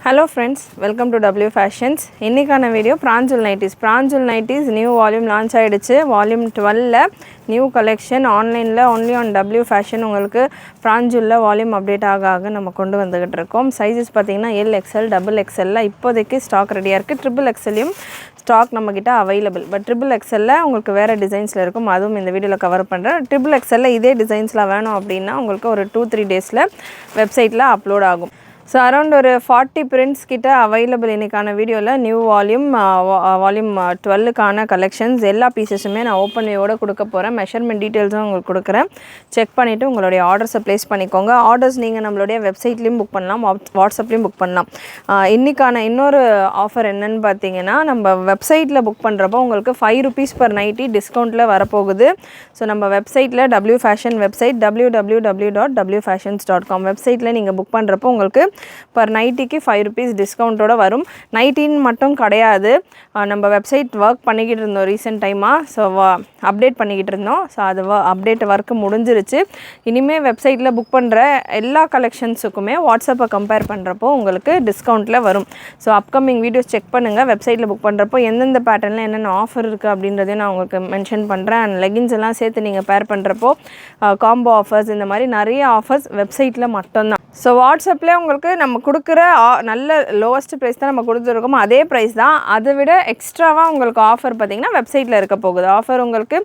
Hello friends, welcome to W Fashions. இன்னைக்கான video Pranjul nighties new volume launch ஆயிடுச்சு. Volume 12ல new collection ஆன்லைனில் only on W Fashion உங்களுக்கு பிராஞ்சூலில் volume update ஆக நம்ம கொண்டு வந்துக்கிட்டு இருக்கோம். சைஸஸ் பார்த்தீங்கன்னா LXL, XXL இப்போதைக்கு ஸ்டாக் ரெடியாக இருக்குது. XXLயும் ஸ்டாக் நம்மக்கிட்ட அவைலபிள். பட் XXLல உங்களுக்கு வேறு டிசைன்ஸில் இருக்கும், அதுவும் இந்த வீடியோவில் கவர் பண்ணுறேன். XXLல இதே டிசைன்ஸில் வேணும் அப்படின்னா உங்களுக்கு ஒரு 2-3 டேஸில் வெப்சைட்டில் அப்லோட் ஆகும். ஸோ அரௌண்ட் ஒரு 40 பிரிண்ட்ஸ் கிட்ட அவைலபிள். இன்றைக்கான வீடியோவில் நியூ வால்யூம் 12க்கான கலெக்ஷன்ஸ் எல்லா பீசஸுமே நான் ஓப்பன் வியூவோட கொடுக்க போகிறேன். மெஷர்மெண்ட் டீட்டெயில்ஸும் உங்களுக்கு கொடுக்குறேன். செக் பண்ணிவிட்டு உங்களுடைய ஆர்டர்ஸை ப்ளேஸ் பண்ணிக்கோங்க. ஆர்டர்ஸ் நீங்கள் நம்மளுடைய வெப்சைட்லேயும் புக் பண்ணலாம், வாட்ஸ்அப்லேயும் புக் பண்ணலாம். இன்றைக்கான இன்னொரு ஆஃபர் என்னென்னு பார்த்தீங்கன்னா, நம்ம வெப்சைட்டில் புக் பண்ணுறப்போ உங்களுக்கு ₹5 per நைட்டி டிஸ்கவுண்ட்டில் வரப்போகுது. ஸோ நம்ம வெப்சைட்டில் W Fashion வெப்சைட் www.wfashions.com வெப்சைட்டில் நீங்கள் புக் பண்ணுறப்போ உங்களுக்கு பர் நைட்டிக்கு ₹5 டிஸ்கவுண்ட்டோட வரும். நைட்டின்னு மட்டும் கிடையாது, நம்ம வெப்சைட் ஒர்க் பண்ணிக்கிட்டு இருந்தோம் ரீசெண்ட் டைமாக. ஸோ அப்டேட் பண்ணிக்கிட்டு இருந்தோம். ஸோ அது அப்டேட் ஒர்க்கு முடிஞ்சிருச்சு. இனிமேல் வெப்சைட்டில் புக் பண்ணுற எல்லா கலெக்ஷன்ஸுக்குமே வாட்ஸ்அப்பை கம்பேர் பண்ணுறப்போ உங்களுக்கு டிஸ்கவுண்ட்டில் வரும். ஸோ அப்கமிங் வீடியோஸ் செக் பண்ணுங்கள். வெப்சைட்டில் புக் பண்ணுறப்போ எந்தெந்த பேட்டர்னில் என்னென்ன ஆஃபர் இருக்குது அப்படின்றதையும் நான் உங்களுக்கு மென்ஷன் பண்ணுறேன். அண்ட் லெகின்ஸ் எல்லாம் சேர்த்து நீங்கள் பேர் பண்ணுறப்போ காம்போ ஆஃபர்ஸ் இந்த மாதிரி நிறைய ஆஃபர்ஸ் வெப்சைட்டில் மட்டும்தான். ஸோ வாட்ஸ்அப்பில் உங்களுக்கு நம்ம கொடுக்குற நல்ல லோவஸ்ட் ப்ரைஸ் தான் நம்ம கொடுத்துருக்கோம், அதே ப்ரைஸ் தான். அதை விட எக்ஸ்ட்ராவாக உங்களுக்கு ஆஃபர் பார்த்திங்கன்னா வெப்சைட்டில் இருக்க போகுது. ஆஃபர் உங்களுக்கு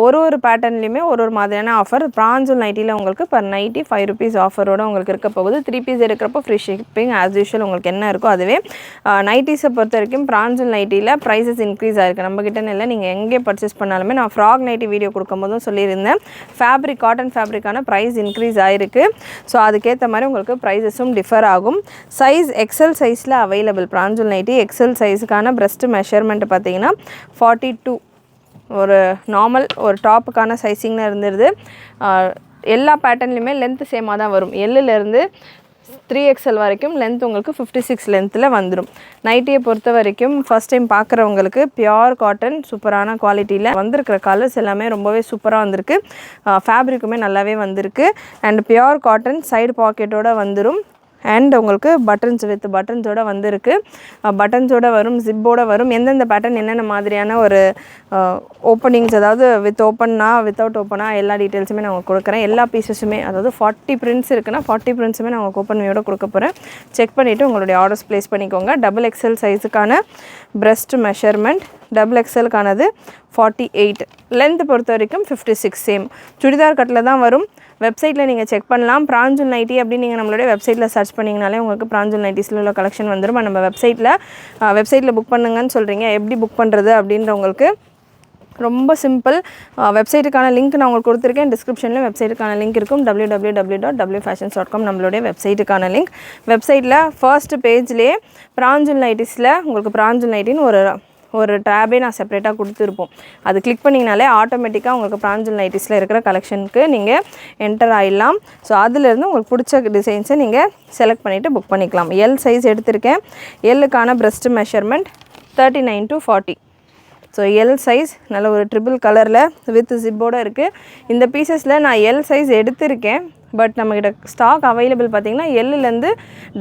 ஒரு பேட்டர்ன்லேயுமே ஒரு மாதிரியான ஆஃபர். பிராஞ்சூல் நைட்டியில் உங்களுக்கு பர் நைட்டி ₹5 ஆஃபரோடு உங்களுக்கு இருக்க போகுது. 3 பீஸ் இருக்கிறப்போ ஃப்ரீ ஷிப்பிங் ஆஸ் யூஷுவல் உங்களுக்கு என்ன இருக்கோ அதுவே. நைட்டிஸை பொறுத்த வரைக்கும் பிராஞ்சூல் நைட்டியில் ப்ரைஸஸ் இன்க்ரீஸ் ஆகிருக்கு. நம்மக்கிட்டே இல்லை, நீங்கள் எங்கே பர்ச்சேஸ் பண்ணாலுமே நான் ஃப்ராக் நைட்டி வீடியோ கொடுக்கும்போதும் சொல்லியிருந்தேன், காட்டன் ஃபேப்ரிக்கான ப்ரைஸ் இன்க்ரீஸ் ஆகிருக்கு. ஸோ அதுக்கேற்ற மாதிரி உங்களுக்கு ப்ரைஸஸும் டிஃபர் ஆகும். சைஸ் XL சைஸில் அவைலபிள். பிராஞ்சூல் நைட்டி XL சைஸுக்கான பிரஸ்ட் மெஷர்மெண்ட் பார்த்தீங்கன்னா 42 ஒரு நார்மல் ஒரு டாப்புக்கான சைஸிங்கில் இருந்துருது. எல்லா பேட்டர்ன்லையுமே லென்த்து சேமாக தான் வரும். Lலேருந்து 3XL வரைக்கும் லென்த் உங்களுக்கு 56 லென்த்தில் வந்துடும். நைட்டியை பொறுத்த வரைக்கும் ஃபஸ்ட் டைம் பார்க்குறவங்களுக்கு பியோர் காட்டன் சூப்பரான குவாலிட்டியில் வந்திருக்கிற கலர்ஸ் எல்லாமே ரொம்பவே சூப்பராக வந்திருக்கு. ஃபேப்ரிக்குமே நல்லாவே வந்திருக்கு. அண்ட் பியோர் காட்டன் சைடு பாக்கெட்டோடு வந்துடும். அண்ட் உங்களுக்கு பட்டன்ஸோடு வந்திருக்கு. பட்டன்ஸோடு வரும், ஜிப்போடு வரும். எந்தெந்த பேட்டர்ன் என்னென்ன மாதிரியான ஒரு ஓப்பனிங்ஸ், அதாவது வித் ஓப்பன்னா வித்தவுட் ஓப்பனாக எல்லா டீட்டெயில்ஸுமே நான் உங்களுக்கு கொடுக்குறேன். எல்லா பீசஸுமே, அதாவது 40 பிரிண்ட்ஸ் இருக்குன்னா 40 பிரிண்ட்ஸுமே நான் உங்களுக்கு ஓப்பன் வியூவோட கொடுக்க போகிறேன். செக் பண்ணிவிட்டு உங்களுடைய ஆர்டர்ஸ் ப்ளேஸ் பண்ணிக்கோங்க. XXL சைஸுக்கான பிரஸ்ட் மெஷர்மெண்ட், XXLக்கானது 48, லென்த் பொறுத்த வரைக்கும் 56 சேம். சுடிதார் கட்டில் தான் வரும். வெப்சைட்டில் நீங்கள் செக் பண்ணலாம். பிராஞ்சூல் நைட்டி அப்படின்னு நீங்கள் நம்மளுடைய வெப்சைட்டில் சர்ச் பண்ணிங்கனாலே உங்களுக்கு பிராஞ்சூல் நைட்டிஸில் உள்ள கலெக்ஷன் வந்துடும். நம்ம வெப்சைட்டில் புக் பண்ணுங்கன்னு சொல்கிறீங்க, எப்படி புக் பண்ணுறது அப்படின்றவங்களுக்கு ரொம்ப சிம்பிள். வெப்சைட்டுக்கான லிங்க் நான் உங்களுக்கு கொடுத்துருக்கேன். டிஸ்கிரிப்ஷனில் வெப்சைட்டுக்கான லிங்க் இருக்கும். www.wfashions.com நம்மளுடைய வெப்சைட்டுக்கான லிங்க். வெப்சைட்டில் ஃபர்ஸ்ட் பேஜ்லேயே பிராஞ்சூல் நைட்டிஸில் உங்களுக்கு பிராஞ்சூல் நைட்டின்னு ஒரு டேபே நான் செப்பரேட்டாக கொடுத்துருப்போம். அது கிளிக் பண்ணிங்கனாலே ஆட்டோமேட்டிக்காக உங்களுக்கு பிராஞ்சூல் நைட்டிஸில் இருக்கிற கலெக்ஷனுக்கு நீங்கள் என்டர் ஆகிடலாம். ஸோ அதிலேருந்து உங்களுக்கு பிடிச்ச டிசைன்ஸை நீங்கள் செலக்ட் பண்ணிவிட்டு புக் பண்ணிக்கலாம். L சைஸ் எடுத்திருக்கேன். Lக்கான breast measurement 39 to 40. So L size நல்ல ஒரு ட்ரிபிள் கலரில் வித் ஜிப்போடு இருக்குது. இந்த பீசஸில் நான் L சைஸ் எடுத்திருக்கேன். பட் நம்மக்கிட்ட ஸ்டாக் அவைலபிள் பார்த்திங்கன்னா Lலேருந்து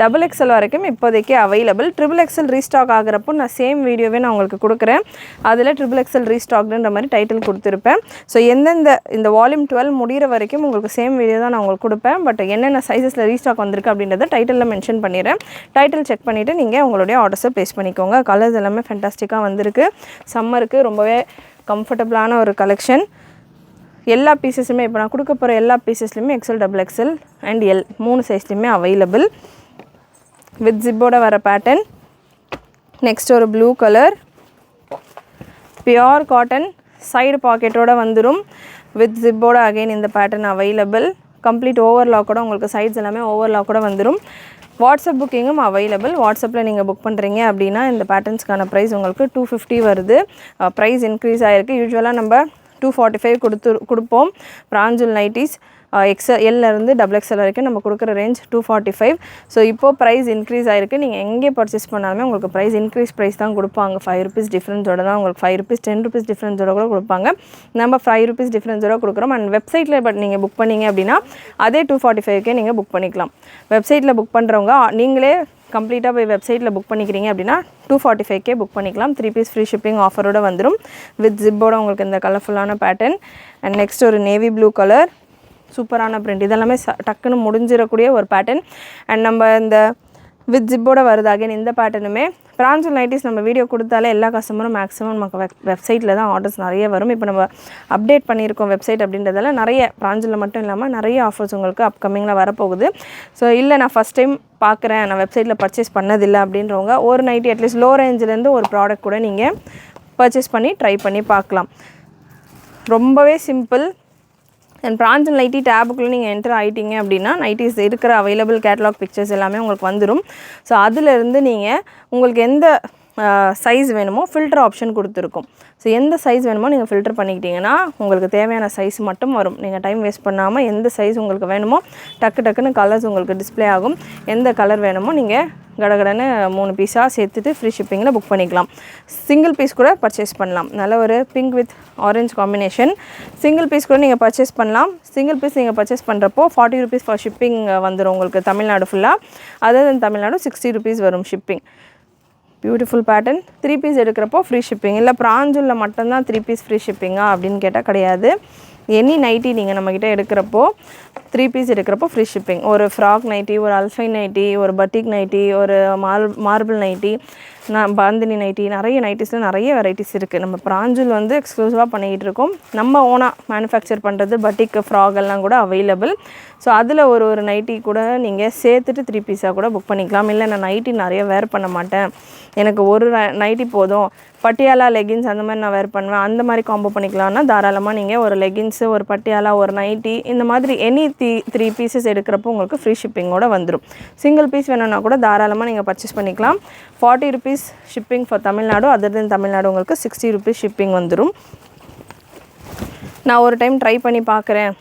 XXL வரைக்கும் இப்போதைக்கு அவைலபிள். XXL ரீஸ்டாக் ஆகிறப்போ நான் சேம் வீடியோவே நான் உங்களுக்கு கொடுக்குறேன். அதில் XXL ரீஸ்டாக்ன்ற மாதிரி டைட்டில் கொடுத்துருப்பேன். ஸோ இந்த வால்யூம் 12 முடிகிற வரைக்கும் உங்களுக்கு சேம் வீடியோ தான் நான் உங்களுக்கு கொடுப்பேன். பட் என்னென்ன சைஸஸில் ரீஸ்டாக் வந்திருக்கு அப்படின்றத டைட்டிலில் மென்ஷன் பண்ணிடுறேன். டைட்டில் செக் பண்ணிவிட்டு நீங்கள் உங்களுடைய ஆர்டர்ஸை ப்ளேஸ் பண்ணிக்கோங்க. கலர்ஸ் எல்லாமே ஃபேண்டாஸ்டிக்காக வந்திருக்கு. சம்மருக்கு ரொம்பவே கம்ஃபர்டபுளான ஒரு கலெக்ஷன். எல்லா பீசஸுமே இப்போ நான் கொடுக்க போகிற எல்லா பீசஸ்லையுமே XL, XXL அண்ட் L 3 சைஸ்லையுமே அவைலபிள். வித் ஜிப்போட வர பேட்டர்ன். நெக்ஸ்ட் ஒரு blue colour pure cotton side பாக்கெட்டோடு வந்துடும். வித் ஜிப்போட அகைன் இந்த பேட்டர்ன் அவைலபிள். கம்ப்ளீட் ஓவர்லாக்கோட உங்களுக்கு சைட்ஸ் எல்லாமே ஓவர்லாக்கோட வந்துடும். வாட்ஸ்அப் புக்கிங்கும் அவைலபிள். வாட்ஸ்அப்பில் நீங்கள் புக் பண்ணுறீங்க அப்படின்னா இந்த பேட்டர்ன்ஸ்க்கான ப்ரைஸ் உங்களுக்கு 250 வருது. ப்ரைஸ் இன்க்ரீஸ் ஆகிருக்கு. யூஸ்வலாக நம்ம 245 கொடுப்போம். பிராஞ்சூல் நைட்டிஸ் Lலேருந்து XXL வரைக்கும் நம்ம கொடுக்குற ரேஞ்ச் 245. ஸோ இப்போது ப்ரைஸ் இன்க்ரீஸ் ஆகிருக்கு. நீங்கள் எங்கே பர்ச்சேஸ் பண்ணாலுமே உங்களுக்கு ப்ரைஸ் தான் கொடுப்பாங்க. ₹5 டிஃப்ரென்ஸோட தான் உங்களுக்கு ₹5 ₹10 டிஃப்ரென்ஸோட கூட கொடுப்பாங்க. நம்ம ₹5 டிஃப்ரென்ஸோட கொடுக்குறோம். அண்ட் வெப்சைட்டில் நீங்கள் புக் பண்ணிங்க அப்படின்னா அதே 245க்கே நீங்கள் புக் பண்ணிக்கலாம். வெப்சைட்டில் புக் பண்ணுறவங்க நீங்களே கம்ப்ளீட்டாக போய் வெப்சைட்டில் புக் பண்ணிக்கிறீங்க அப்படின்னா 245K புக் பண்ணிக்கலாம். 3 பீஸ் ஃப்ரீ ஷிப்பிங் ஆஃபரோடு வந்துடும். வித் ஜிப்போட உங்களுக்கு இந்த கலர்ஃபுல்லான பேட்டர்ன். அண்ட் நெக்ஸ்ட் ஒரு நேவி ப்ளூ கலர், சூப்பரான பிரிண்ட். இதெல்லாமே டக்குன்னு முடிஞ்சிடக்கூடிய ஒரு பேட்டர்ன். அண்ட் நம்ம இந்த வித் ஜிப்போட வருது அகைன் இந்த பேட்டர்னுமே. பிரான்சல் நைட்டிஸ் நம்ம வீடியோ கொடுத்தாலே எல்லா கஸ்டமரும் மேக்ஸிமம் நமக்கு வெப்சைட்டில் தான் ஆர்டர்ஸ் நிறைய வரும். இப்போ நம்ம அப்டேட் பண்ணியிருக்கோம் வெப்சைட் அப்படின்றதால நிறைய பிரான்சில் மட்டும் இல்லாமல் நிறைய ஆஃபர்ஸ் உங்களுக்கு அப்கமிங்கில் வரப்போகுது. ஸோ இல்லை நான் ஃபஸ்ட் டைம் பார்க்குறேன், நான் வெப்சைட்டில் பர்ச்சேஸ் பண்ணதில்லை அப்படின்றவங்க ஒரு நைட்டி அட்லீஸ்ட் லோ ரேஞ்சிலேருந்து ஒரு ப்ராடக்ட் கூட நீங்கள் பர்ச்சேஸ் பண்ணி ட்ரை பண்ணி பார்க்கலாம். ரொம்பவே சிம்பிள். அண்ட் பிரான்சல் நைட்டி டேபுக்குள்ளே நீங்கள் என்டர் ஆகிட்டீங்க அப்படின்னா நைட்டிஸ் இருக்கிற அவைலபிள் கேட்லாக் பிக்சர்ஸ் எல்லாமே உங்களுக்கு வந்துடும். ஸோ அதிலேருந்து நீங்கள் உங்களுக்கு எந்த சைஸ் வேணுமோ ஃபில்டர் ஆப்ஷன் கொடுத்துருக்கும். ஸோ எந்த சைஸ் வேணுமோ நீங்கள் ஃபில்டர் பண்ணிக்கிட்டிங்கன்னா உங்களுக்கு தேவையான சைஸ் மட்டும் வரும். நீங்கள் டைம் வேஸ்ட் பண்ணாமல் எந்த சைஸ் உங்களுக்கு வேணுமோ டக்குன்னு கலர்ஸ் உங்களுக்கு டிஸ்பிளே ஆகும். எந்த கலர் வேணுமோ நீங்கள் கடகடன்னு 3 பீஸாக சேர்த்துட்டு ஃப்ரீ ஷிப்பிங்கில் புக் பண்ணிக்கலாம். சிங்கிள் பீஸ் கூட பர்ச்சேஸ் பண்ணலாம். நல்ல ஒரு pink with orange combination. Single piece கூட நீங்கள் பர்ச்சேஸ் பண்ணலாம். சிங்கிள் பீஸ் நீங்கள் பர்ச்சேஸ் பண்ணுறப்போ 40 rupees ஃபார் ஷிப்பிங் வந்துடும் உங்களுக்கு தமிழ்நாடு ஃபுல்லாக. அதர் தென் தமிழ்நாடு 60 rupees வரும் ஷிப்பிங். Beautiful pattern. 3 பீஸ் எடுக்கிறப்போ ஃப்ரீ ஷிப்பிங். இல்லை பிரான்ஜூலில் மட்டும்தான் 3 பீஸ் ஃப்ரீ ஷிப்பிங்கா அப்படின்னு கேட்டால் கிடையாது. எனி நைட்டி நீங்கள் நம்மக்கிட்ட எடுக்கிறப்போ 3 பீஸ் எடுக்கிறப்போ ஃப்ரீ ஷிப்பிங். ஒரு ஃப்ராக் நைட்டி, ஒரு அல்ஃபைன் நைட்டி, ஒரு பட்டிக் நைட்டி, ஒரு மார்பிள் நைட்டி, பாந்தினி நைட்டி, நிறைய நைட்டிஸில் நிறைய வெரைட்டிஸ் இருக்குது. நம்ம பிரான்ஜூல் வந்து எக்ஸ்க்ளூசிவாக பண்ணிக்கிட்டு இருக்கோம். நம்ம ஓனாக மேனுஃபேக்சர் பண்ணுறது பட்டிக் ஃப்ராக் எல்லாம் கூட அவைலபிள். ஸோ அதில் ஒரு நைட்டி கூட நீங்கள் சேர்த்துட்டு 3 பீஸாக கூட புக் பண்ணிக்கலாம். இல்லை நான் நைட்டி நிறைய வேர் பண்ண மாட்டேன், எனக்கு ஒரு நைட்டி போதும், பட்டியாலா லெகின்ஸ் அந்த மாதிரி நான் வேர் பண்ணுவேன், அந்த மாதிரி காம்போ பண்ணிக்கலாம்னா தாராளமாக நீங்கள் ஒரு லெகின்ஸு, ஒரு பட்டியாலா, ஒரு நைட்டி இந்த மாதிரி எனி 3 பீசஸ் எடுக்கிறப்போ உங்களுக்கு ஃப்ரீ ஷிப்பிங்கோட வந்துடும். சிங்கிள் பீஸ் வேணும்னா கூட தாராளமாக நீங்கள் பர்ச்சேஸ் பண்ணிக்கலாம். 40 rupees shipping for Tamil Nadu. Other than Tamil Nadu உங்களுக்கு 60 rupees ஷிப்பிங் வந்துடும். நான் ஒரு டைம் ட்ரை பண்ணி பார்க்குறேன்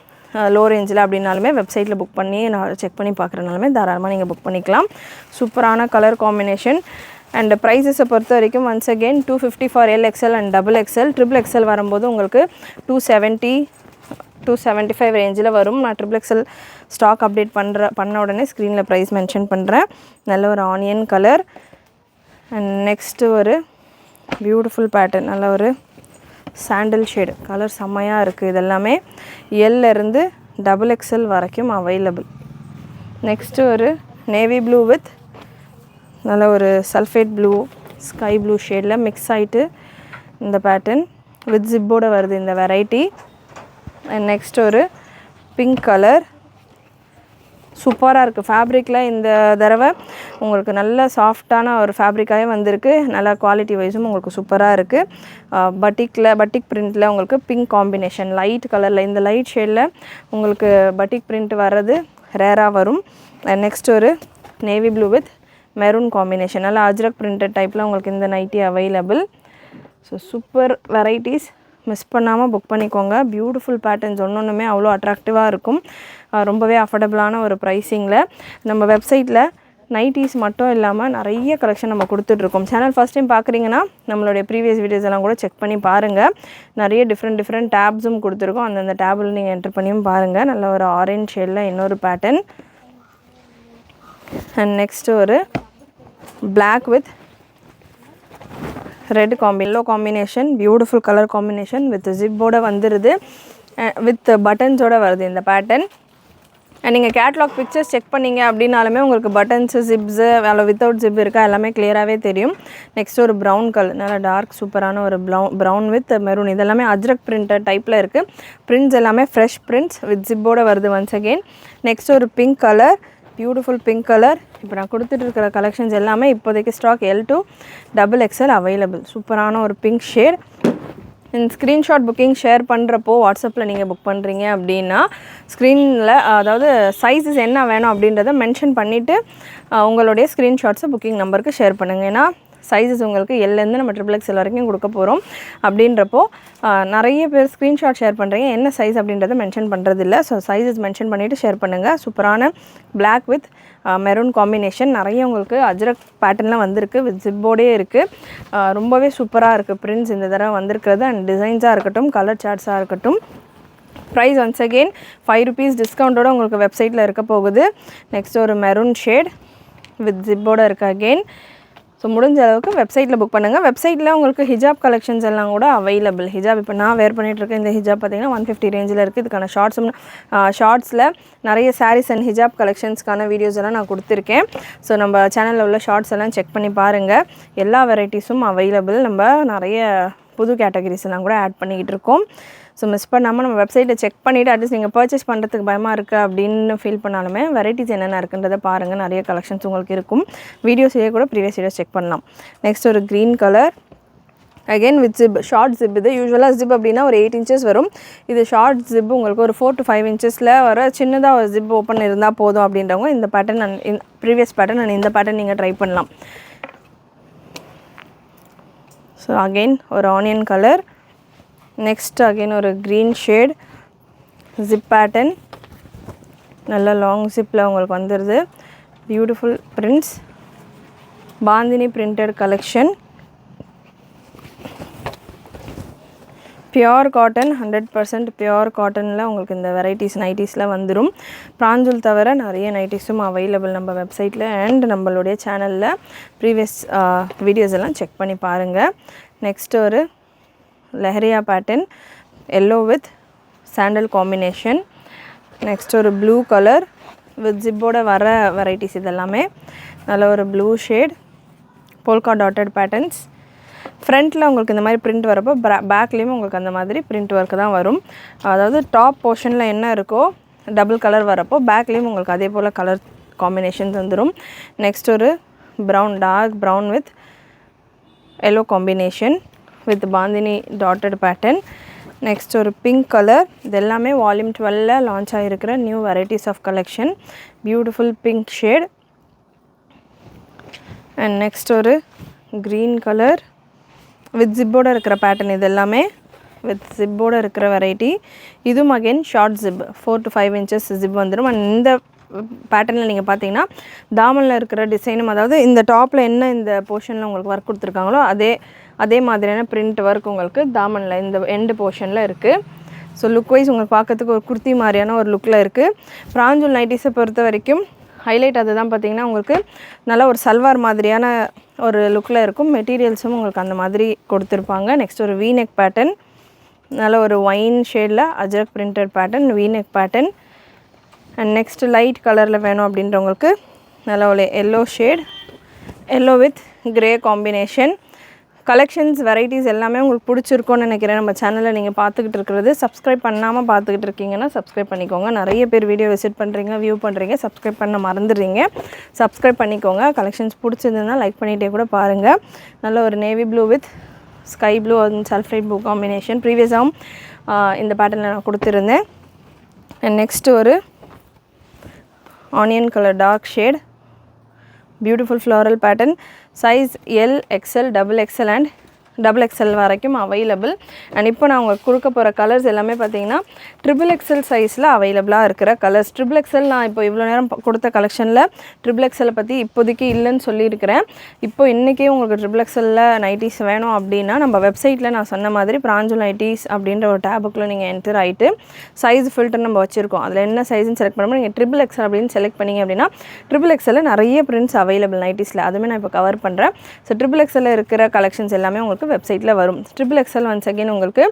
லோ ரேஞ்சில் அப்படின்னாலுமே வெப்சைட்டில் புக் பண்ணி நான் செக் பண்ணி பார்க்குறனாலுமே தாராளமாக நீங்கள் புக் பண்ணிக்கலாம். சூப்பரான கலர் காம்பினேஷன். அண்ட் ப்ரைஸஸை பொறுத்த வரைக்கும் once again 250 for LXL and XXL. XXL வரும்போது உங்களுக்கு 270 275 ரேஞ்சில் வரும். நான் XXL ஸ்டாக் அப்டேட் பண்ண உடனே ஸ்க்ரீனில் ப்ரைஸ் மென்ஷன் பண்ணுறேன். நல்ல ஒரு ஆனியன் கலர். அண்ட் நெக்ஸ்ட்டு ஒரு பியூட்டிஃபுல் பேட்டர்ன், நல்ல ஒரு சாண்டில் ஷேடு கலர் செம்மையாக இருக்குது. இதெல்லாமே எல்லேருந்து XXL வரைக்கும் அவைலபிள். நெக்ஸ்ட்டு ஒரு நேவி ப்ளூ வித் நல்ல ஒரு சல்ஃபேட் ப்ளூ, ஸ்கை ப்ளூ ஷேடில் மிக்ஸ் ஆகிட்டு இந்த பேட்டர்ன் வித் ஜிப்போடு வருது இந்த வெரைட்டி. அண்ட் நெக்ஸ்ட் ஒரு பிங்க் கலர். சூப்பராக இருக்குது. ஃபேப்ரிக்கில் இந்த தடவை உங்களுக்கு நல்ல சாஃப்டான ஒரு ஃபேப்ரிக்காகவே வந்திருக்கு. நல்லா குவாலிட்டி வைஸும் உங்களுக்கு சூப்பராக இருக்குது. பட்டிக் பிரிண்ட்டில் உங்களுக்கு பிங்க் காம்பினேஷன் லைட் கலரில் இந்த லைட் ஷேடில் உங்களுக்கு பட்டிக் பிரிண்ட் வர்றது ரேராக வரும். நெக்ஸ்ட் ஒரு navy blue with maroon combination, நல்லா அஜ்ரக் பிரிண்டட் டைப்பில் உங்களுக்கு இந்த nighty available. So super varieties, miss பண்ணாமல் புக் பண்ணிக்கோங்க. பியூட்டிஃபுல் பேட்டர்ன்ஸ் ஒன்றுமே அவ்வளோ அட்ராக்டிவாக இருக்கும். ரொம்பவே அஃபோர்டபுளான ஒரு ப்ரைஸிங்கில் நம்ம வெப்சைட்டில் நைட்டிஸ் மட்டும் இல்லாமல் நிறைய கலெக்ஷன் நம்ம கொடுத்துட்ருக்கோம். சேனல் ஃபஸ்ட் டைம் பார்க்குறீங்கன்னா நம்மளுடைய ப்ரீவியஸ் வீடியோஸ் எல்லாம் கூட செக் பண்ணி பாருங்கள். நிறைய டிஃப்ரெண்ட் டேப்ஸும் கொடுத்துருக்கோம். அந்தந்த டேபில் நீங்கள் என்டர் பண்ணியும் பாருங்கள். நல்ல ஒரு ஆரஞ்ச் ஷேடில் இன்னொரு பேட்டர்ன். அண்ட் நெக்ஸ்ட்டு ஒரு black with red yellow combination, beautiful colour combination with ஜிப்போட வந்துடுது, வித் பட்டன்ஸோடு வருது இந்த பேட்டர்ன். அண்ட் நீங்கள் கேட்லாக் பிக்சர்ஸ் செக் பண்ணிங்க அப்படின்னாலுமே உங்களுக்கு பட்டன்ஸு, ஜிப்ஸு, வேலை வித்தவுட் ஜிப் இருக்கா எல்லாமே கிளியராகவே தெரியும். நெக்ஸ்ட் ஒரு ப்ரௌன் கலர், நல்லா டார்க் சூப்பரான ஒரு ப்ரௌன் வித் மெரூன். இதெல்லாமே அஜ்ரக் பிரிண்டட் டைப்பில் இருக்குது. பிரிண்ட்ஸ் எல்லாமே ஃப்ரெஷ் பிரிண்ட்ஸ் வித் ஜிப்போட வருது ஒன்ஸ் அகெயின். நெக்ஸ்ட் ஒரு pink colour, beautiful pink colour. இப்போ நான் கொடுத்துட்டு இருக்கிற கலெக்ஷன்ஸ் எல்லாமே இப்போதைக்கு stock L to XXL available. சூப்பரான ஒரு பிங்க் ஷேட். இந்த ஸ்க்ரீன்ஷாட் புக்கிங் ஷேர் பண்ணுறப்போ வாட்ஸ்அப்பில் நீங்கள் புக் பண்ணுறீங்க அப்படின்னா ஸ்க்ரீனில் அதாவது சைஸஸ் என்ன வேணும் அப்படின்றத மென்ஷன் பண்ணிவிட்டு உங்களுடைய ஸ்க்ரீன்ஷாட்ஸை புக்கிங் நம்பருக்கு ஷேர் பண்ணுங்கள். ஏன்னா சைஸஸ் உங்களுக்கு எல்லேருந்து நம்ம XXL வரைக்கும் கொடுக்க போகிறோம். அப்படின்றப்போ நிறைய பேர் ஸ்க்ரீன்ஷாட் ஷேர் பண்ணுறீங்க, என்ன சைஸ் அப்படின்றத மென்ஷன் பண்ணுறதில்ல. ஸோ சைஸஸ் மென்ஷன் பண்ணிவிட்டு ஷேர் பண்ணுங்கள். சூப்பரான பிளாக் வித் மெரூன் காம்பினேஷன், நிறைய உங்களுக்கு அஜ்ரக் பேட்டர்ன்லாம் வந்திருக்கு, வித் ஜிப்போடே இருக்குது. ரொம்பவே சூப்பராக இருக்குது பிரிண்ட்ஸ் இந்த தடவை வந்திருக்கிறது. அண்ட் டிசைன்ஸாக இருக்கட்டும், கலர் சார்ட்ஸாக இருக்கட்டும். ப்ரைஸ் ஒன்ஸ் அகெயின் 5 rupees டிஸ்கவுண்ட்டோடு உங்களுக்கு வெப்சைட்டில் இருக்க போகுது. நெக்ஸ்ட் ஒரு மெரூன் ஷேட், வித் ஜிப்போட இருக்குது அகெயின். ஸோ முடிஞ்ச அளவுக்கு வெப்சைட்டில் புக் பண்ணுங்கள். வெப்சைட்டில் உங்களுக்கு ஹிஜாப் கலெக்ஷன்ஸ் எல்லாம் கூட அவைலபிள். ஹிஜாப் இப்போ நான் வேர் பண்ணிகிட்ருக்கேன் இந்த ஹிஜாப் பார்த்திங்கன்னா 150 ரேஞ்சில் இருக்குது. இதுக்கான ஷார்ட்ஸில் நிறைய சாரீஸ் அண்ட் ஹிஜாப் கலெக்ஷன்ஸ்க்கான வீடியோஸ் எல்லாம் நான் கொடுத்துருக்கேன். ஸோ நம்ம சேனலில் உள்ள ஷார்ட்ஸ் எல்லாம் செக் பண்ணி பாருங்கள். எல்லா வெரைட்டிஸும் அவைலபிள். நம்ம நிறைய புது கேட்டகரிஸ் எல்லாம் கூட ஆட் பண்ணிக்கிட்டு இருக்கோம். ஸோ மிஸ் பண்ணாமல் நம்ம வெப்சைட்டில் செக் பண்ணிவிட்டு அட்லீஸ்ட் நீங்கள் பர்ச்சேஸ் பண்ணுறதுக்கு பயமாக இருக்குது அப்படின்னு ஃபீல் பண்ணாலுமே வெரைட்டிஸ் என்னென்ன இருக்குன்றதை பாருங்கள். நிறைய கலெக்ஷன்ஸ் உங்களுக்கு இருக்கும். வீடியோஸ்லேயே கூட ப்ரீவியஸ் வீடியோஸ் செக் பண்ணலாம். நெக்ஸ்ட் ஒரு green colour again with zip, short zip. இது யூஸ்வலாக ஜிப் அப்படின்னா ஒரு 8 inches வரும். இது ஷார்ட் ஜிப் உங்களுக்கு ஒரு 4 to 5 inchஸில் வர சின்னதாக ஒரு ஜிப் ஓப்பன் இருந்தால் போதும் அப்படின்றவங்க இந்த பேட்டர்ன் ப்ரீவியஸ் பேட்டர்ன் அண்ட் இந்த பேட்டர்ன் நீங்கள் ட்ரை பண்ணலாம். ஸோ அகெயின் ஒரு ஆனியன் கலர். நெக்ஸ்ட் அகெயின் ஒரு க்ரீன் ஷேட் ஜிப் பேட்டர்ன். நல்ல லாங் ஜிப்பில் உங்களுக்கு வந்துடுது. Beautiful prints, bandhani printed collection. Pure cotton, 100% pure காட்டனில் உங்களுக்கு இந்த வெரைட்டிஸ் நைட்டிஸில் வந்துடும். பிராஞ்சூல் தவிர நிறைய நைட்டிஸும் அவைலபிள் நம்ம வெப்சைட்டில் அண்ட் நம்மளுடைய சேனலில் ப்ரீவியஸ் வீடியோஸ் எல்லாம் செக் பண்ணி பாருங்கள். நெக்ஸ்ட் ஒரு leheriya pattern, yellow with sandal combination. Next ஒரு ப்ளூ கலர் வித் ஜிப்போட வர வெரைட்டிஸ். இதெல்லாமே நல்ல ஒரு blue shade, polka dotted patterns. ஃப்ரண்ட்டில் உங்களுக்கு இந்த மாதிரி பிரிண்ட் வரப்போ பேக்லேயும் உங்களுக்கு அந்த மாதிரி பிரிண்ட் ஒர்க்கு தான் வரும். அதாவது டாப் போர்ஷனில் என்ன இருக்கோ டபுள் கலர் வரப்போ பேக்லேயும் உங்களுக்கு அதே போல் கலர் காம்பினேஷன்ஸ் வந்துடும். நெக்ஸ்ட் ஒரு brown, dark brown with yellow combination with bandhani dotted pattern. Next ஒரு பிங்க் கலர். இது எல்லாமே வால்யூம் 12ல் லான்ச் ஆகிருக்கிற new varieties of collection. Beautiful pink shade. And next ஒரு க்ரீன் கலர் வித் ஜிப்போடு இருக்கிற பேட்டர்ன். இது எல்லாமே வித் ஜிப்போடு இருக்கிற வெரைட்டி. இதுவும் again short zip, 4 to 5 inches zip வந்துடும். அண்ட் இந்த பேட்டர்னில் நீங்கள் பார்த்தீங்கன்னா தாமனில் இருக்கிற டிசைனும், அதாவது இந்த டாப்பில் என்ன இந்த போர்ஷனில் உங்களுக்கு ஒர்க் கொடுத்துருக்காங்களோ அதே மாதிரியான பிரிண்ட் ஒர்க் உங்களுக்கு தாமனில் இந்த எண்டு போர்ஷனில் இருக்குது. ஸோ லுக் வைஸ் உங்களுக்கு பார்க்கறதுக்கு ஒரு குர்த்தி மாதிரியான ஒரு லுக்கில் இருக்குது. பிராஞ்சூல் நைட்டிஸை பொறுத்த வரைக்கும் ஹைலைட் அதுதான் பார்த்திங்கன்னா உங்களுக்கு நல்ல ஒரு சல்வார் மாதிரியான ஒரு லுக்கில் இருக்கும். மெட்டீரியல்ஸும் உங்களுக்கு அந்த மாதிரி கொடுத்துருப்பாங்க. நெக்ஸ்ட் ஒரு வீநெக் பேட்டர்ன், நல்ல ஒரு ஒயின் ஷேடில் Ajrak printed pattern, V neck pattern. And next light கலரில் வேணும் அப்படின்றவங்களுக்கு நல்ல ஒரு yellow shade, yellow with grey combination. Collections varieties எல்லாமே உங்களுக்கு பிடிச்சிருக்கோன்னு நினைக்கிறேன். நம்ம சேனலில் நீங்கள் பார்த்துக்கிட்டு இருக்கிறது. சப்ஸ்கிரைப் பண்ணாமல் பார்த்துக்கிட்டு இருக்கீங்கன்னா சப்ஸ்கிரைப் பண்ணிக்கோங்க. நிறைய பேர் வீடியோ விசிட் பண்ணுறீங்க, வியூ பண்ணுறீங்க, சப்ஸ்கிரைப் பண்ண மறந்துடுறீங்க. சப்ஸ்கிரைப் பண்ணிக்கோங்க. கலெக்ஷன்ஸ் பிடிச்சிருந்ததுன்னா லைக் பண்ணிகிட்டே கூட பாருங்கள். நல்ல ஒரு navy blue with sky blue and sulphate blue combination. ப்ரீவியஸாகவும் இந்த பேட்டர்னில் நான் கொடுத்துருந்தேன். அண்ட் நெக்ஸ்ட் ஒரு onion colour dark shade, beautiful floral pattern. Size L, XL, XXL and XXL வரைக்கும் அவைலபிள். அண்ட் இப்போ நான் உங்களுக்கு கொடுக்க போகிற கலர்ஸ் எல்லாமே பார்த்தீங்கன்னா XXL சைஸில் அவைலபிளாக இருக்கிற கலர்ஸ். XXL நான் இப்போ இவ்வளோ நேரம் கொடுத்த கலெக்ஷனில் XXL பற்றி இப்போதைக்கு இல்லைன்னு சொல்லியிருக்கிறேன். இப்போ இன்றைக்கே உங்களுக்கு XXL நைட்டிஸ் வேணும் அப்படின்னா நம்ம வெப்சைட்டில் நான் சொன்ன மாதிரி பிராஞ்சூல் நைட்டிஸ் அப்படின்ற ஒரு டேபுக்குள்ளே நீங்கள் என்டர் ஆகிட்டு சைஸ் ஃபில்டர் நம்ம வச்சுருக்கோம். அதில் என்ன சைஸ்ன்னு செலக்ட் பண்ணும்போது நீங்கள் XXL அப்படின்னு செலக்ட் பண்ணிங்க அப்படின்னா XXL நிறைய பிரிண்ட்ஸ் அவைலபிள் நைட்டிஸில். அதுவுமே நான் இப்போ கவர் பண்ணுறேன். ஸோ XXL இருக்கிற கலெக்ஷன்ஸ் எல்லாமே உங்களுக்கு வெப்சைட்டில் வரும். XXL ஒன்ஸ் அகெயின் உங்களுக்கு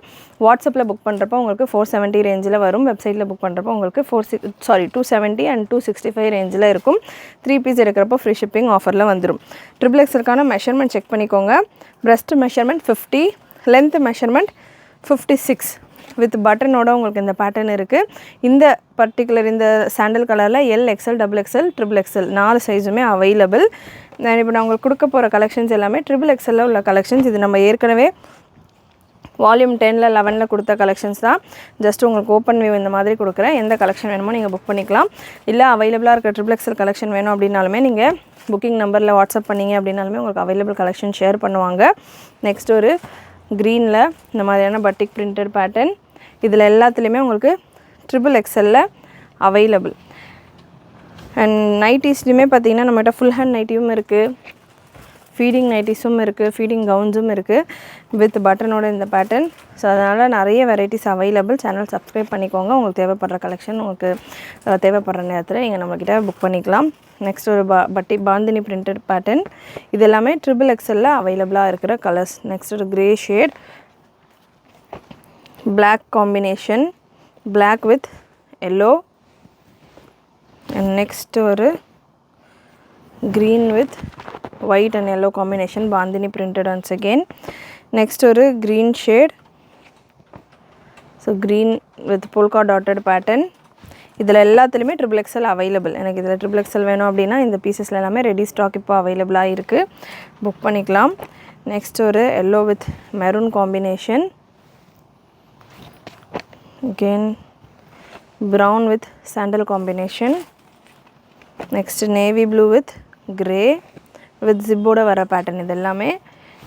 வாட்ஸ்அப்பில் புக் பண்ணுறப்போ உங்களுக்கு 470 ரேஞ்சில் வரும். வெப்சைட்டில் புக் பண்ணுறப்போ உங்களுக்கு 270 அண்ட் 265 ரேஞ்சில் இருக்கும். 3 பீஸ் எடுக்கிறப்போ ஃப்ரீ ஷிப்பிங் ஆஃபரில் வந்துடும். XXLக்கான மெஷர்மெண்ட் செக் பண்ணிக்கோங்க. Breast measurement 50, length measurement 56 with பட்டனோட உங்களுக்கு இந்த பேட்டர்ன் இருக்குது. இந்த பர்டிகுலர் இந்த சாண்டல் கலரில் எல், எக்ஸ்எல், XXL, XXL 4 சைஸுமே அவைலபிள். இப்போ நான் உங்களுக்கு கொடுக்க போகிற கலெக்ஷன்ஸ் எல்லாமே XXL உள்ள கலெக்ஷன்ஸ். இது நம்ம ஏற்கனவே வால்யூம் 10ல் 11ல் கொடுத்த கலெக்ஷன்ஸ் தான். ஜஸ்ட் உங்களுக்கு ஓப்பன் வியூ இந்த மாதிரி கொடுக்குறேன். எந்த கலெக்ஷன் வேணுமோ நீங்கள் புக் பண்ணிக்கலாம். இல்லை அவைலபிளாக இருக்க XXL கலெக்ஷன் வேணும் அப்படின்னாலுமே நீங்கள் புக்கிங் நம்பரில் வாட்ஸ்அப் பண்ணிங்க அப்படின்னாலுமே உங்களுக்கு அவைலபிள் கலெக்ஷன் ஷேர் பண்ணுவாங்க. நெக்ஸ்ட் ஒரு க்ரீனில் இந்த மாதிரியான பட்டிக் பிரிண்டட் பேட்டர்ன். இதில் எல்லாத்துலேயுமே உங்களுக்கு XXL அவைலபிள். அண்ட் நைட்டிஸ்லையுமே பார்த்திங்கன்னா நம்மகிட்ட ஃபுல் ஹேண்ட் நைட்டியும் இருக்குது, ஃபீடிங் நைட்டிஸும் இருக்குது, ஃபீடிங் கவுன்ஸும் இருக்குது வித் பட்டனோட இந்த பேட்டர்ன். ஸோ அதனால் நிறைய வெரைட்டிஸ் அவைலபிள். சேனல் சப்ஸ்கிரைப் பண்ணிக்கோங்க. உங்களுக்கு தேவைப்படுற கலெக்ஷன் உங்களுக்கு தேவைப்படுற நேரத்தில் நீங்கள் நம்மக்கிட்ட புக் பண்ணிக்கலாம். நெக்ஸ்ட் ஒரு பாந்தினி பிரிண்டட் பேட்டர்ன். இது எல்லாமே XXL அவைலபிளாக இருக்கிற கலர்ஸ். நெக்ஸ்ட் ஒரு grey shade, black combination, black with yellow. And next ஒரு green with white and yellow combination, bandhani printed once again. Next ஒரு green shade, so green with polka dotted pattern. இதில் எல்லாத்துலேயுமே XXL available. எனக்கு இதில் XXL வேணும் அப்படின்னா இந்த பீசஸில் எல்லாமே ரெடி ஸ்டாக் இப்போ அவைலபிளாக இருக்குது, புக் பண்ணிக்கலாம். நெக்ஸ்ட் ஒரு yellow with maroon combination, again brown with sandal combination. Next navy blue with grey with ஜிப்போட வர பேட்டர்ன். இது எல்லாமே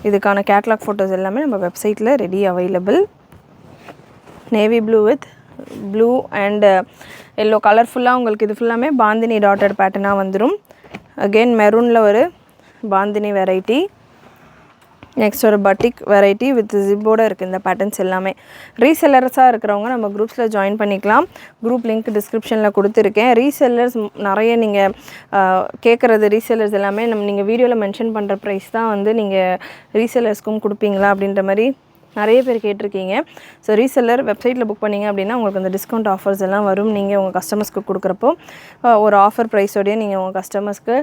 இதுக்கான கேட்லாக் ஃபோட்டோஸ் எல்லாமே நம்ம வெப்சைட்டில் ready available. Navy blue with blue and yellow கலர்ஃபுல்லாக உங்களுக்கு இது ஃபுல்லாமே பாந்தினி டாட்டட் பேட்டர்னாக வந்துடும். அகெயின் மெரூனில் ஒரு பாந்தினி வெரைட்டி. நெக்ஸ்ட் ஒரு பட்டிக் வெரைட்டி வித் ஜிப்போடு இருக்குது. இந்த பேட்டர்ன்ஸ் எல்லாமே ரீசெல்லர்ஸாக இருக்கிறவங்க நம்ம குரூப்ஸில் ஜாயின் பண்ணிக்கலாம். குரூப் லிங்க் டிஸ்கிரிப்ஷனில் கொடுத்துருக்கேன். ரீசெல்லர்ஸ் நிறைய நீங்கள் கேட்குறது ரீசெல்லர்ஸ் எல்லாமே நீங்கள் வீடியோவில் மென்ஷன் பண்ணுற ப்ரைஸ் தான் வந்து நீங்கள் ரீசெல்லர்ஸ்க்கும் கொடுப்பீங்களா அப்படின்ற மாதிரி நிறைய பேர் கேட்டிருக்கீங்க. ஸோ ரீசெல்லர் வெப்சைட்டில் புக் பண்ணிங்க அப்படின்னா உங்களுக்கு அந்த டிஸ்கவுண்ட் ஆஃபர்ஸ் எல்லாம் வரும். நீங்கள் உங்கள் கஸ்டமர்ஸ்க்கு கொடுக்குறப்போ ஒரு ஆஃபர் ப்ரைஸோடையே நீங்கள் உங்கள் கஸ்டமர்ஸ்க்கு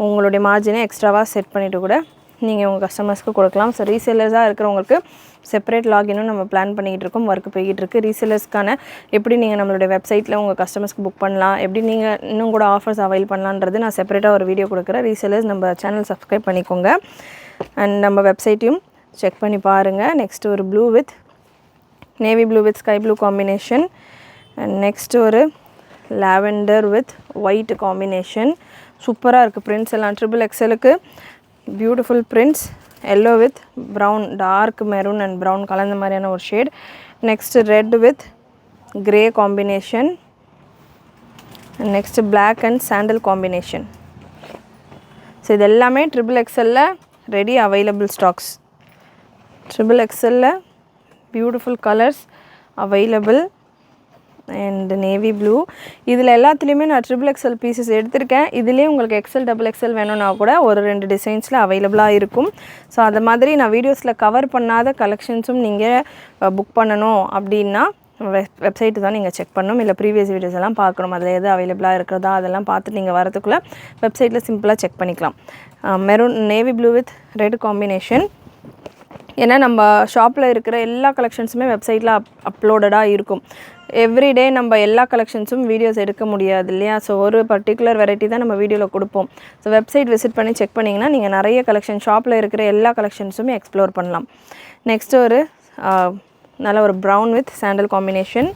உங்களுடைய மார்ஜினை எக்ஸ்ட்ராவாக செட் பண்ணிவிட்டு கூட நீங்கள் உங்கள் கஸ்டமர்ஸ்க்கு கொடுக்கலாம். ஸோ ரீசெல்லர்ஸாக இருக்கிறவங்களுக்கு செப்பரேட் லாகினும் நம்ம பிளான் பண்ணிகிட்டு இருக்கோம், ஒர்க் போய்கிட்டு இருக்குது. ரீசெல்லர்ஸ்க்கான எப்படி நீங்கள் நம்மளுடைய வெப்சைட்டில் உங்கள் கஸ்டமர்ஸ்க்கு புக் பண்ணலாம், எப்படி நீங்கள் இன்னும் கூட ஆஃபர்ஸ் அவைல் பண்ணலான்றது நான் செப்பரேட்டாக ஒரு வீடியோ கொடுக்குறேன். ரீசெல்லர்ஸ் நம்ம சேனல் சப்ஸ்கிரைப் பண்ணிக்கோங்க அண்ட் நம்ம வெப்சைட்டையும் செக் பண்ணி பாருங்கள். நெக்ஸ்ட்டு ஒரு blue with navy blue with sky blue combination. And next ஒரு லாவெண்டர் வித் ஒயிட் காம்பினேஷன். சூப்பராக இருக்குது பிரிண்ட்ஸ் எல்லாம். XXLக்கு beautiful prints. Yellow with brown, dark maroon and brown கலந்த மாதிரியான ஒரு shade. Next red with grey combination. Next black and sandal combination. So இது எல்லாமே XXL ready available stocks. XXL beautiful colours available. And navy blue. இதில் எல்லாத்துலேயுமே நான் XXL pieces எடுத்திருக்கேன். இதுலேயே உங்களுக்கு XL XXL வேணும்னா கூட ஒரு 2 டிசைன்ஸில் அவைலபிளாக இருக்கும். ஸோ அது மாதிரி நான் வீடியோஸில் கவர் பண்ணாத கலெக்ஷன்ஸும் நீங்கள் புக் பண்ணணும் அப்படின்னா வெப்சைட்டு தான் நீங்கள் செக் பண்ணணும். இல்லை ப்ரீவியஸ் வீடியோஸ் எல்லாம் பார்க்கணும், அதில் எது அவைலபிளாக இருக்கிறதா அதெல்லாம் பார்த்துட்டு நீங்கள் வரதுக்குள்ளே வெப்சைட்டில் சிம்பிளாக செக் பண்ணிக்கலாம். Maroon navy blue with red combination. ஏன்னா நம்ம ஷாப்பில் இருக்கிற எல்லா கலெக்ஷன்ஸுமே வெப்சைட்டில் அப்லோடடாக இருக்கும். எவ்ரிடே நம்ம எல்லா கலெக்ஷன்ஸும் வீடியோஸ் எடுக்க முடியாது இல்லையா. ஸோ ஒரு பர்டிகுலர் வெரைட்டி தான் நம்ம வீடியோவில் கொடுப்போம். ஸோ வெப்சைட் விசிட் பண்ணி செக் பண்ணிங்கன்னா நீங்கள் நிறைய கலெக்ஷன் ஷாப்பில் இருக்கிற எல்லா கலெக்ஷன்ஸுமே எக்ஸ்ப்ளோர் பண்ணலாம். நெக்ஸ்ட்டு ஒரு நல்ல ஒரு brown with sandal combination.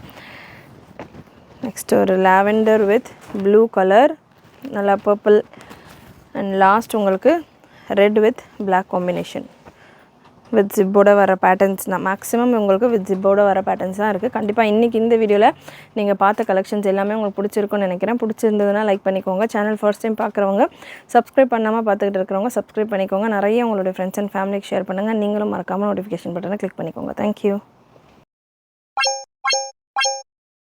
Next ஒரு லாவெண்டர் வித் ப்ளூ கலர், நல்லா பர்பிள். அண்ட் லாஸ்ட் உங்களுக்கு red with black combination with ஜிப்போட வர பேட்டர்ன்ஸ் தான். மேக்ஸிமம் உங்களுக்கு வித் ஜிப்போட வர பேட்டர்ன்ஸ் தான் இருக்குது. கண்டிப்பாக இன்றைக்கி இந்த வீடியோவில் நீங்கள் பார்த்த கலெக்ஷன்ஸ் எல்லாமே உங்களுக்கு பிடிச்சிருக்குன்னு நினைக்கிறேன். பிடிச்சிருந்ததுன்னா லைக் பண்ணிக்கோங்க. சேனல் ஃபர்ஸ்ட் டைம் பார்க்குறவங்க, சப்ஸ்கிரைப் பண்ணாமல் பார்த்துக்கிட்டு இருக்கிறவங்க சப்ஸ்கிரைப் பண்ணிக்கோங்க. நிறைய உங்களுடைய ஃப்ரெண்ட்ஸ் அண்ட் ஃபேமிலிக்கு ஷேர் பண்ணுங்கள். நீங்களும் மறக்காமல் நோட்டிஃபிகேஷன் பட்டனை கிளிக் பண்ணிக்கோங்க. தேங்க்யூ.